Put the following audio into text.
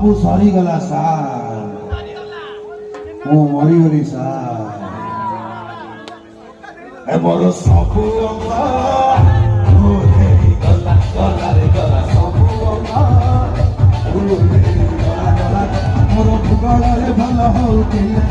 ସବୁ ସରିଗଲା ସାର୍, ମୁଁ ମରିଗଲି ସାର୍। ଏ ମୋର ସବୁ ଅଙ୍ଗା ଗଲା ଗଲାରେ ଗଲା, ସବୁ ଅଙ୍ଗା ଗଲା ଗଲା। ମୋର ଭୂଗୋଳରେ ଭଲ ହଉଥିଲା,